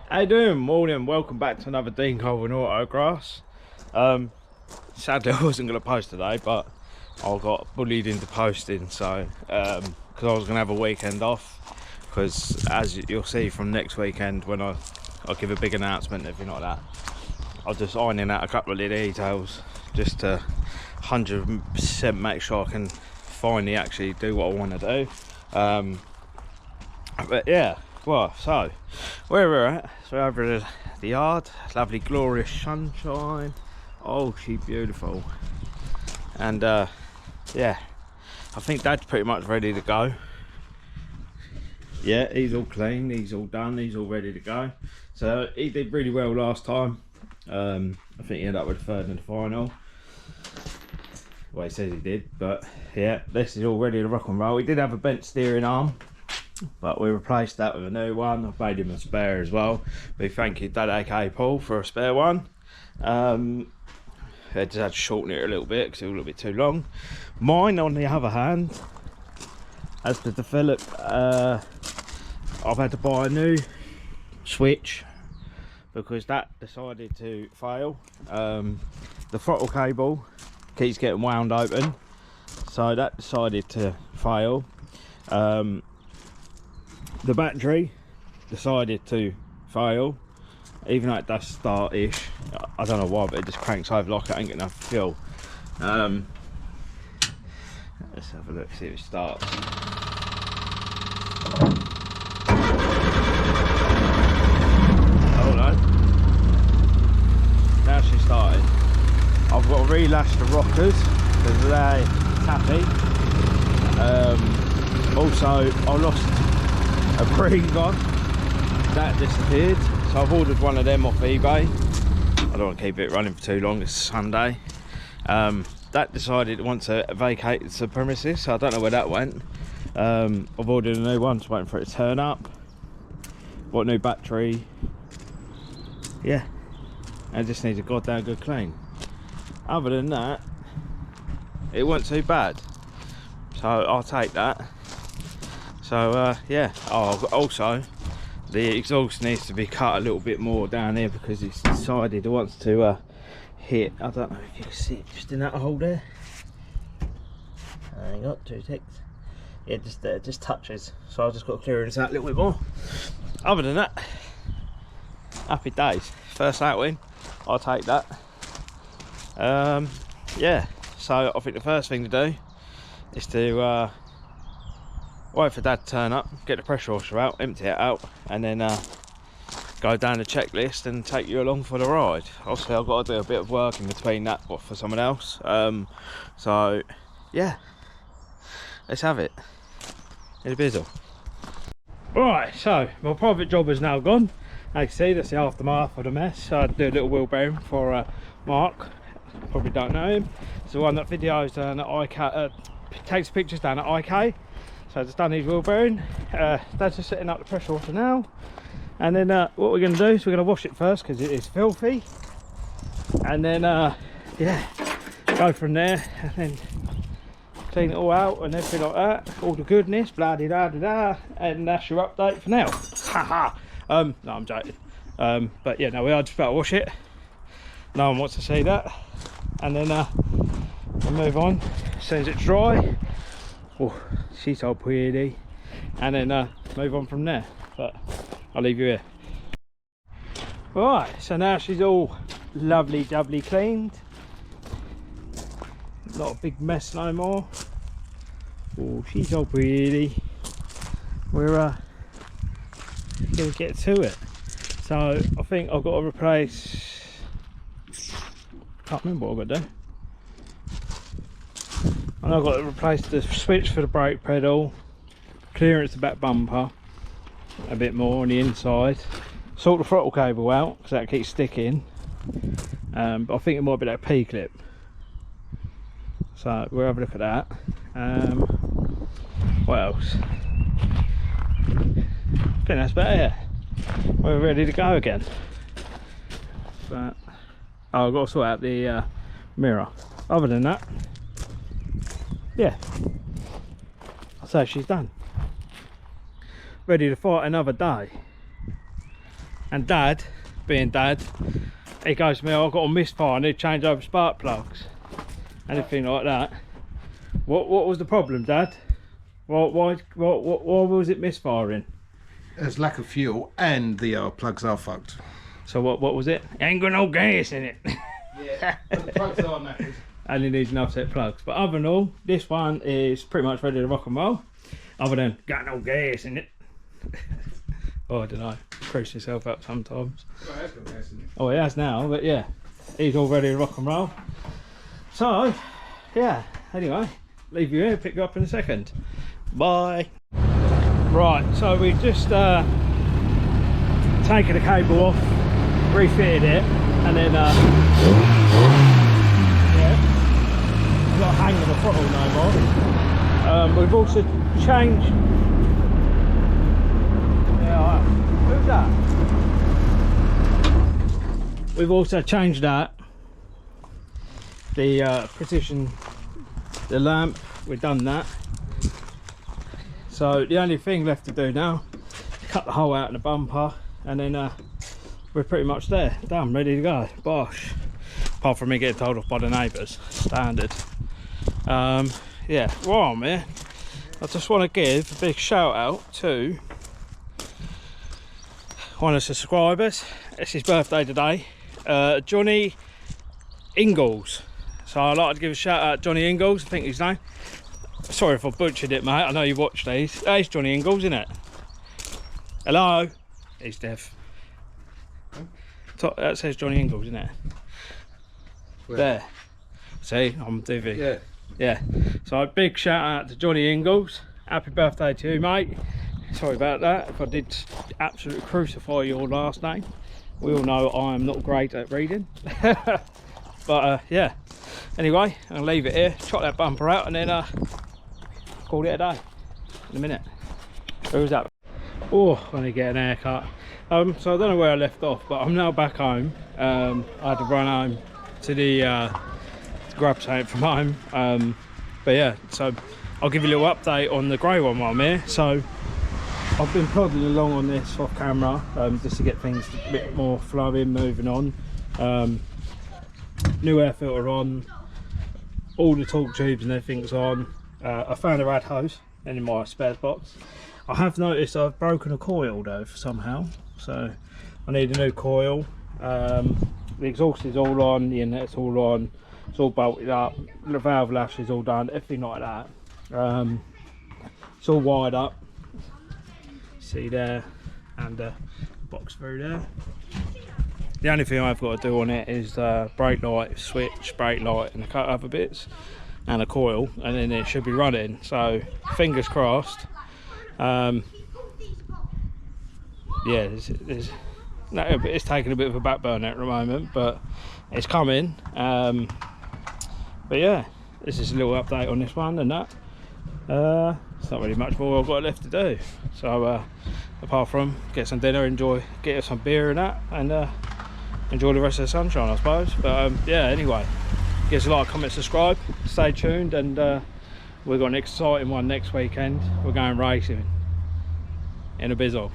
How you doing? Morning, welcome back to another Dean Colvin autograss. Sadly I wasn't going to post today, but I got bullied into posting, so because I was going to have a weekend off, because as you'll see from next weekend when I'll give a big announcement and everything like that, I'll just ironing out a couple of little details just to 100% make sure I can finally actually do what I want to do. But yeah, well, so where we're at, so over at the yard, lovely glorious sunshine. Oh, she's beautiful. And yeah, I think Dad's pretty much ready to go. Yeah, he's all clean, he's all done, he's all ready to go. So he did really well last time. I think he ended up with third in the final. Well, he says he did, but yeah, this is all ready to rock and roll. He did have a bent steering arm, but we replaced that with a new one. I've made him a spare as well. We thank you, Dad, aka Paul, for a spare one. I just had to shorten it a little bit because it was a little bit too long. Mine, on the other hand, has to develop. I've had to buy a new switch because that decided to fail. The throttle cable keeps getting wound open, so that decided to fail. The battery decided to fail, even though it does start-ish. I don't know why, but it just cranks over like it ain't got enough fuel. Let's have a look, see if it starts. Oh no, now she started. I've got to relash the rockers because they're tappy. Also, I lost a breather that disappeared, so I've ordered one of them off eBay. I don't want to keep it running for too long, it's Sunday. That decided it wants to vacate the premises, so I don't know where that went. I've ordered a new one, just waiting for it to turn up. Bought a new battery. Yeah, and it just needs a goddamn good clean. Other than that, it wasn't too bad, so I'll take that. So yeah, also the exhaust needs to be cut a little bit more down here because it's decided it wants to hit. I don't know if you can see it just in that hole there. Hang on, 2 ticks. Yeah, just touches. So I've just got to clear this out a little bit more. Other than that, happy days. First out win, I'll take that. Yeah, so I think the first thing to do is to wait for Dad to turn up, get the pressure washer out, empty it out, and then go down the checklist and take you along for the ride. Obviously I've got to do a bit of work in between that for someone else. So yeah, let's have it in a bizzle. Right, so my private job is now gone. As you can see, that's the aftermath of the mess. So I do a little wheel bearing for Mark. Probably don't know him. It's the one that videos down at IK, takes pictures down at IK. So I've just done his wheel bearing. Dad's just setting up the pressure washer now. And then what we're going to do is we're going to wash it first because it is filthy. And then, yeah, go from there and then clean it all out and everything like that. All the goodness, blah de da de da. And that's your update for now. Haha. No, I'm joking. But yeah, no, we are just about to wash it. No one wants to see that. And then we'll move on as soon as it's dry. Oh, she's all pretty. And then move on from there. But I'll leave you here. Right, so now she's all lovely doubly cleaned. Not a big mess no more. Oh, she's all pretty. We're gonna get to it. So I think I've got to replace, can't remember what I've got to do. And I've got to replace the switch for the brake pedal, clearance the back bumper a bit more on the inside, sort the throttle cable out because that keeps sticking. But I think it might be that P-clip, so we'll have a look at that. What else? I think that's about it. We're ready to go again. But oh, I've got to sort out the mirror. Other than that, yeah, I'll say she's done. Ready to fight another day. And Dad, being Dad, he goes to me, I've got a misfire, I need to change over spark plugs. Anything like that. What was the problem, Dad? Why was it misfiring? There's lack of fuel and the plugs are fucked. So what was it? Ain't got no gas in it. Yeah, but the plugs are knackered. And it needs an offset plugs. But other than all, this one is pretty much ready to rock and roll. Other than got no gas in it. Oh, I don't know. Cruise yourself up sometimes. Well, it has got gas in it. Oh, it has now, but yeah, he's all ready to rock and roll. So, yeah, anyway, leave you here, pick you up in a second. Bye. Right, so we've just taken the cable off, refitted it, and then yeah, we've got to hang the throttle no more. We've also changed. Yeah, who's that? We've also changed that. The precision, the lamp, we've done that. So the only thing left to do now, cut the hole out in the bumper, and then we're pretty much there, done, ready to go. Bosh. Apart from me getting told off by the neighbours, standard. Yeah, right on, man. I just want to give a big shout out to one of the subscribers. It's his birthday today, Johnny Ingalls. So I'd like to give a shout out to Johnny Ingalls, I think his name. Sorry if I butchered it, mate. I know you watch these. There's Johnny Ingalls, isn't it? Hello. He's deaf. That says Johnny Ingalls, isn't it? Where? There. See, I'm divvy. Yeah. Yeah. So a big shout out to Johnny Ingalls. Happy birthday to you, mate. Sorry about that. If I did absolutely crucify your last name. We all know I am not great at reading. But yeah. Anyway, I'm gonna leave it here. Chop that bumper out and then call it a day. In a minute. Who's that? Oh, I need to get an haircut. So I don't know where I left off, but I'm now back home. I had to run home to the to grab something from home. But yeah, so I'll give you a little update on the grey one while I'm here. So I've been plodding along on this off camera, just to get things a bit more flowing, moving on. New air filter on, all the torque tubes and everything's on. I found a rad hose in my spares box. I have noticed I've broken a coil though somehow, so I need a new coil. The exhaust is all on, the inlet's all on, it's all bolted up, the valve lash is all done, everything like that. It's all wired up, see there, and box through there. The only thing I've got to do on it is brake light, switch, brake light and a couple other bits and a coil, and then it should be running. So fingers crossed. Yeah, it's taking a bit of a back burner at the moment, but it's coming. But yeah, this is a little update on this one and that. It's not really much more I've got left to do. So apart from get some dinner, get some beer and that, and enjoy the rest of the sunshine, I suppose. But yeah, anyway, give us a like, comment, subscribe, stay tuned, and we've got an exciting one next weekend. We're going racing in a bizzle.